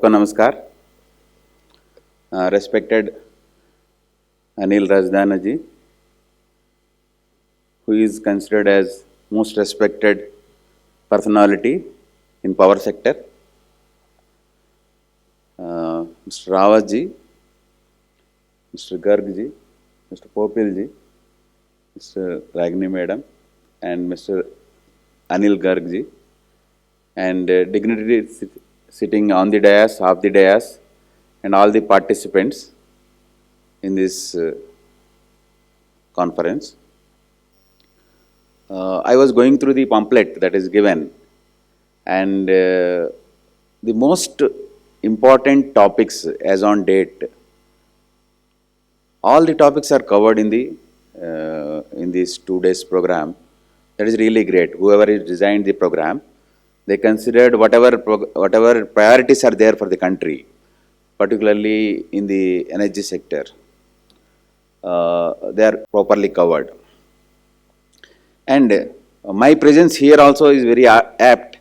सबको नमस्कार. Respected Anil Rajdana ji, who is considered as most respected personality in power sector. Mr. Rawat ji, Mr. Garg ji, Mr. Popil ji, Mr. Ragini madam, and Mr. Anil Garg ji, and dignitaries sitting on the dais, off the dais, and all the participants in this conference. I was going through the pamphlet that is given, and the most important topics as on date, all the topics are covered in this 2 days program. That is really great. Whoever has designed the program, they considered whatever priorities are there for the country, particularly in the energy sector. They are properly covered. And my presence here also is very apt,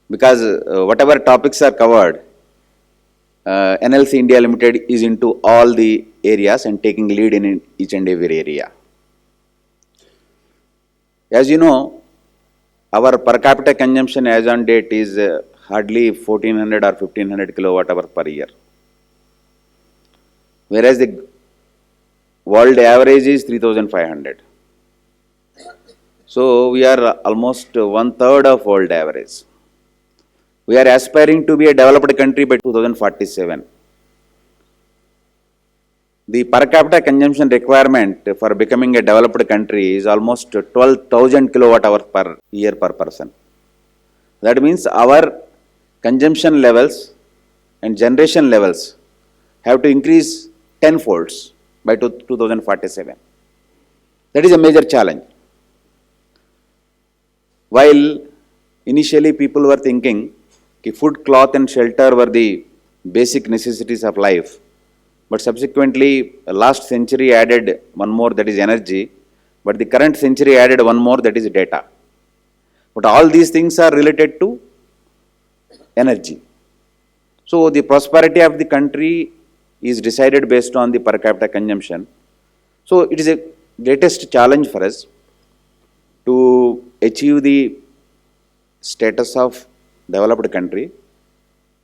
because whatever topics are covered, NLC India Limited is into all the areas and taking lead in each and every area. As you know, our per capita consumption as on date is hardly 1400 or 1500 kilowatt hour per year, whereas the world average is 3500. So we are almost 1/3 of world average. We are aspiring to be a developed country by 2047. The per capita consumption requirement for becoming a developed country is almost 12,000 kilowatt hours per year per person. That means our consumption levels and generation levels have to increase 10-folds by 2047. That is a major challenge. While initially people were thinking that food, cloth and shelter were the basic necessities of life, but subsequently last century added one more, that is energy, but the current century added one more, that is data. But all these things are related to energy. So the prosperity of the country is decided based on the per capita consumption. So it is a greatest challenge for us to achieve the status of developed country,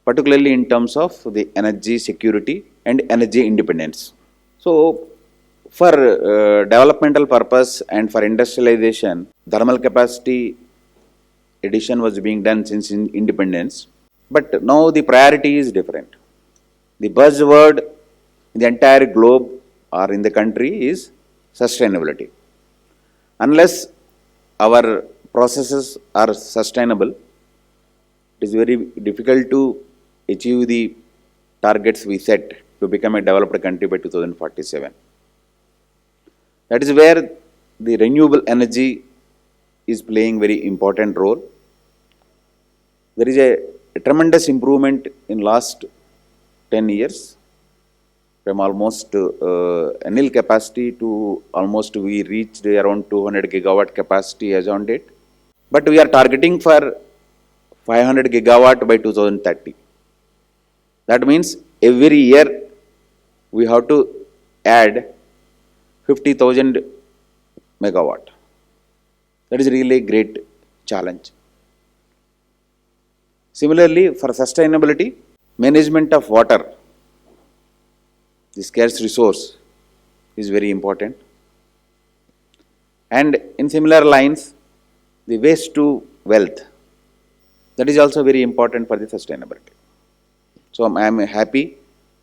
particularly in terms of the energy security and energy independence. So for developmental purpose and for industrialization, thermal capacity addition was being done since independence, but now the priority is different. The buzzword in the entire globe or in the country is sustainability. Unless our processes are sustainable, it is very difficult to achieve the targets we set to become a developed country by 2047. That is where the renewable energy is playing very important role. There is a tremendous improvement in last 10 years, from almost nil capacity to almost we reached around 200 gigawatt capacity as on date. But we are targeting for 500 gigawatt by 2030. That means every year we have to add 50,000 megawatt. That is really a great challenge. Similarly, for sustainability, management of water, the scarce resource, is very important. And in similar lines, the waste to wealth, that is also very important for the sustainability. So I am happy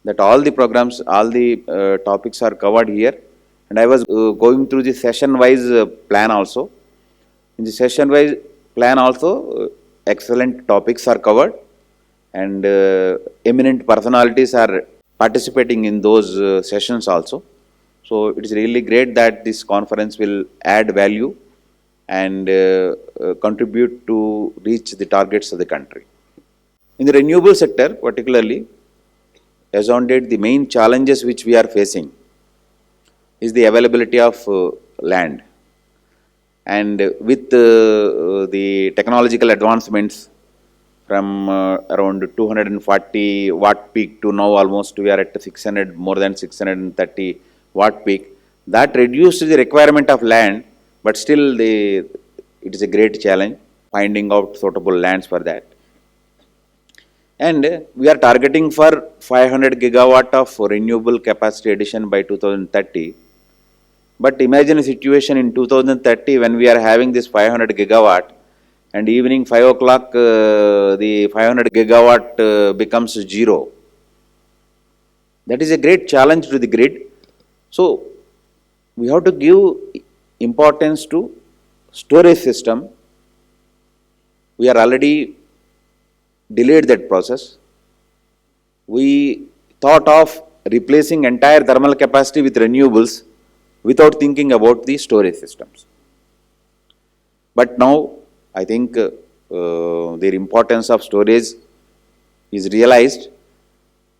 that all the programs, all the topics are covered here. And I was going through the session-wise plan also. In the session-wise plan also, excellent topics are covered, and eminent personalities are participating in those sessions also. So it is really great that this conference will add value and contribute to reach the targets of the country. In the renewable sector particularly, as on date, the main challenges which we are facing is the availability of land. And with the technological advancements, from around 240 watt peak to now almost we are at 600, more than 630 watt peak. That reduced the requirement of land, but still it is a great challenge finding out suitable lands for that. And we are targeting for 500 gigawatt of renewable capacity addition by 2030. But imagine a situation in 2030 when we are having this 500 gigawatt and evening 5 o'clock the 500 gigawatt becomes zero. That is a great challenge to the grid. So we have to give importance to storage system. We are already delayed that process. We thought of replacing entire thermal capacity with renewables without thinking about the storage systems. But now I think their importance of storage is realized,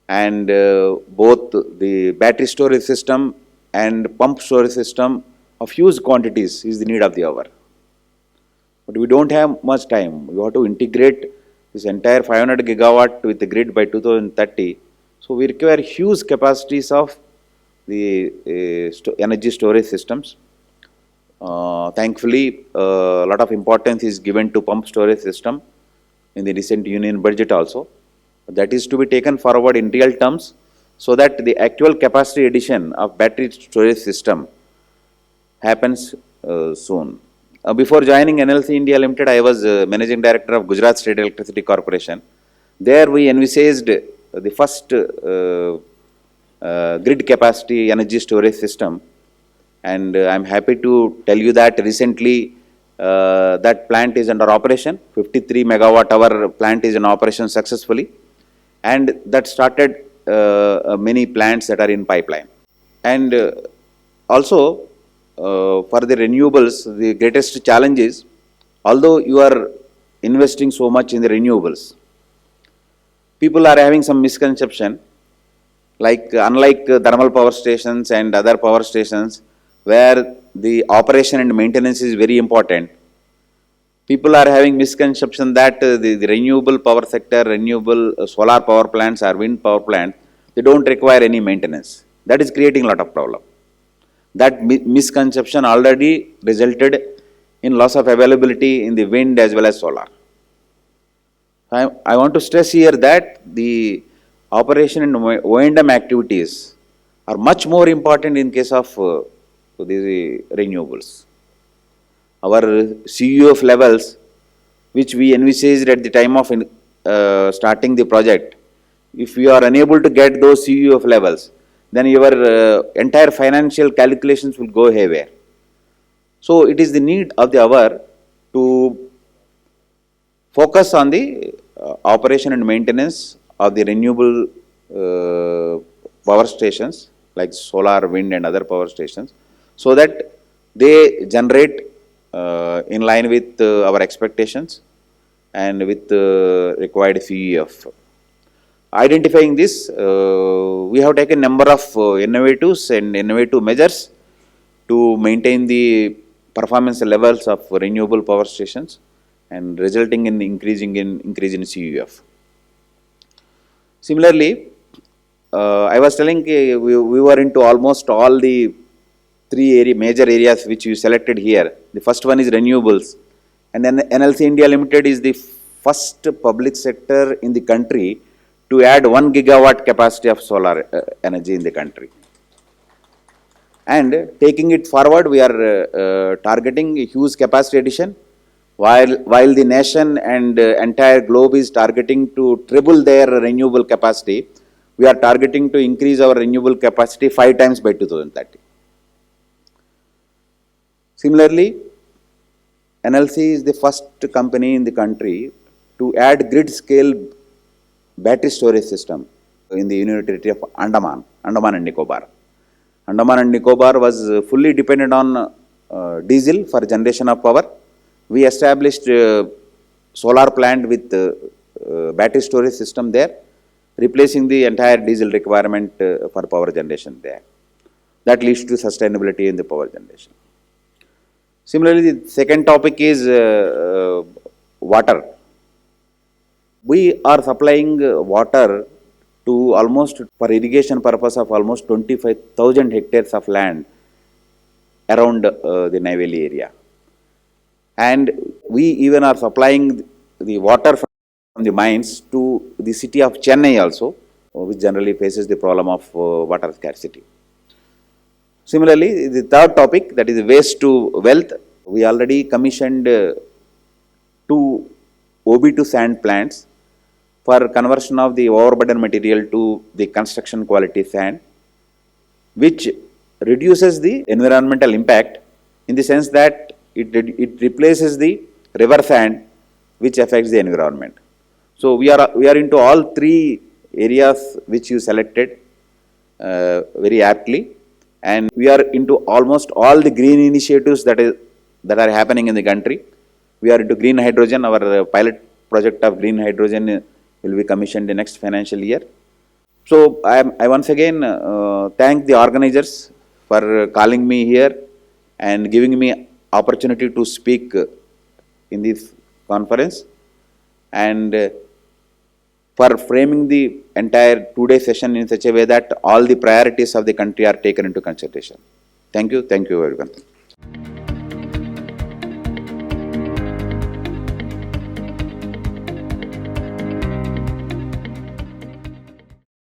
and both the battery storage system and pump storage system of huge quantities is the need of the hour. But we don't have much time. We have to integrate this entire 500 gigawatt with the grid by 2030. So we require huge capacities of the energy storage systems. Thankfully, a lot of importance is given to pump storage system in the recent union budget also. That is to be taken forward in real terms so that the actual capacity addition of battery storage system happens soon. Before joining NLC India Limited, I was Managing Director of Gujarat State Electricity Corporation. There we envisaged the first grid capacity energy storage system, and I am happy to tell you that recently that plant is under operation. 53 megawatt hour plant is in operation successfully, and that started many plants that are in pipeline. And also for the renewables, the greatest challenge is, although you are investing so much in the renewables, people are having some misconception, like unlike thermal power stations and other power stations where the operation and maintenance is very important, people are having misconception that the renewable power sector, renewable solar power plants or wind power plants, they don't require any maintenance. That is creating a lot of problem. That misconception already resulted in loss of availability in the wind as well as solar. I want to stress here that the operation and O&M activities are much more important in case of the renewables. Our CUF levels, which we envisaged at the time of starting the project, if we are unable to get those CUF levels, then your entire financial calculations will go haywire. So it is the need of the hour to focus on the operation and maintenance of the renewable power stations like solar, wind and other power stations, so that they generate in line with our expectations and with required CEF. Identifying this, we have taken number of innovatives and innovative measures to maintain the performance levels of renewable power stations and resulting in increase in CUF. Similarly, I was telling we were into almost all the major areas which you selected here. The first one is renewables, and then NLC India Limited is the first public sector in the country to add 1 gigawatt capacity of solar energy in the country. And taking it forward, we are targeting a huge capacity addition, while the nation and entire globe is targeting to triple their renewable capacity. We are targeting to increase our renewable capacity 5 times by 2030. Similarly, NLC is the first company in the country to add grid-scale battery storage system in the Union Territory of Andaman and Nicobar. Andaman and Nicobar was fully dependent on diesel for generation of power. We established solar plant with battery storage system there, replacing the entire diesel requirement for power generation there. That leads to sustainability in the power generation. Similarly, the second topic is water. we are supplying water to almost, for irrigation purpose, of almost 25,000 hectares of land around the Neyveli area. And we even are supplying the water from the mines to the city of Chennai also, which generally faces the problem of water scarcity. Similarly, the third topic, that is waste to wealth, we already commissioned two OB2 sand plants for conversion of the overburden material to the construction quality sand, which reduces the environmental impact in the sense that it replaces the river sand, which affects the environment. So we are into all three areas which you selected very aptly, and we are into almost all the green initiatives that are happening in the country. We are into green hydrogen. Our pilot project of green hydrogen will be commissioned the next financial year. So I once again thank the organizers for calling me here and giving me opportunity to speak in this conference, and for framing the entire 2-day session in such a way that all the priorities of the country are taken into consideration. Thank you everyone.